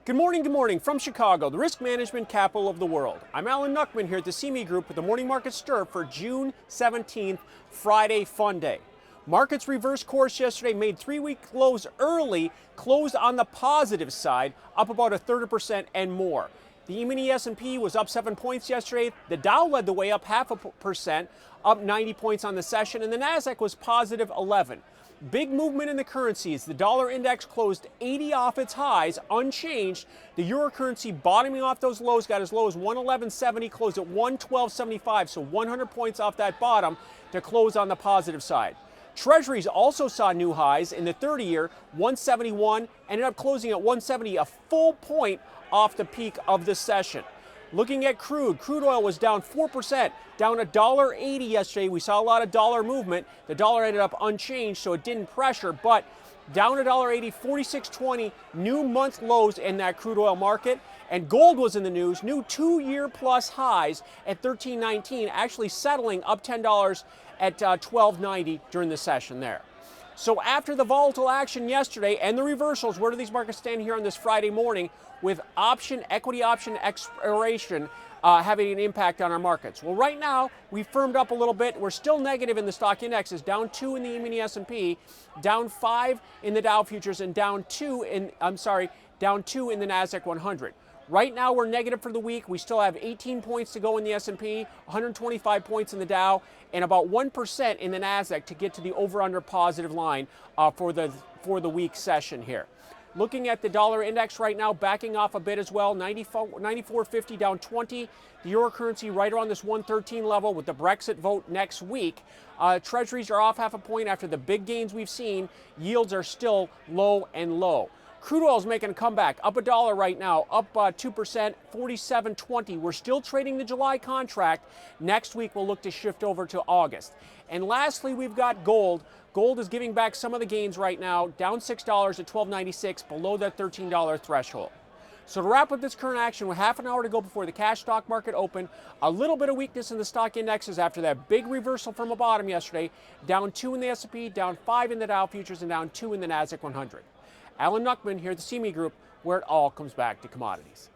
Good morning from Chicago, the risk management capital of the world. I'm Alan Nuckman here at the CME Group with the Morning Market Stir for June 17th, Friday Fun Day. Markets reversed course yesterday, made three-week lows early, closed on the positive side, up about 1/3% and more. The E-mini S&P was up 7 points yesterday. The Dow led the way up 0.5%, up 90 points on the session, and the Nasdaq was positive 11. Big movement in the currencies. The dollar index closed 80 off its highs, unchanged. The euro currency bottoming off those lows, got as low as 111.70, closed at 112.75, so 100 points off that bottom to close on the positive side. Treasuries also saw new highs in the 30-year, 171, ended up closing at 170, a full point off the peak of the session. Looking at crude oil was down 4%, down $1.80 yesterday. We saw a lot of dollar movement. The dollar ended up unchanged, so it didn't pressure, but down $1.80, 46.20, new month lows in that crude oil market. And gold was in the news, new 2-year plus highs at $13.19, actually settling up $10 at $12.90 during the session there. So after the volatile action yesterday and the reversals, where do these markets stand here on this Friday morning with equity option expiration having an impact on our markets? Well, right now, we firmed up a little bit. We're still negative in the stock indexes, down 2 in the E-mini S&P, down 5 in the Dow futures, and down 2 in the Nasdaq 100. Right now, we're negative for the week. We still have 18 points to go in the S&P, 125 points in the Dow, and about 1% in the Nasdaq to get to the over-under positive line for the week session here. Looking at the dollar index right now, backing off a bit as well, 94.50 down 20. The euro currency right around this 113 level with the Brexit vote next week. Treasuries are off 0.5 point after the big gains we've seen. Yields are still low and low. Crude oil is making a comeback, up $1 right now, up 2%, 47.20. We're still trading the July contract. Next week, we'll look to shift over to August. And lastly, we've got gold. Gold is giving back some of the gains right now, down $6 at $12.96, below that $13 threshold. So to wrap up this current action, with half an hour to go before the cash stock market open, a little bit of weakness in the stock indexes after that big reversal from a bottom yesterday, down 2 in the S&P, down 5 in the Dow futures, and down 2 in the Nasdaq 100. Alan Nuckman here at the CME Group, where it all comes back to commodities.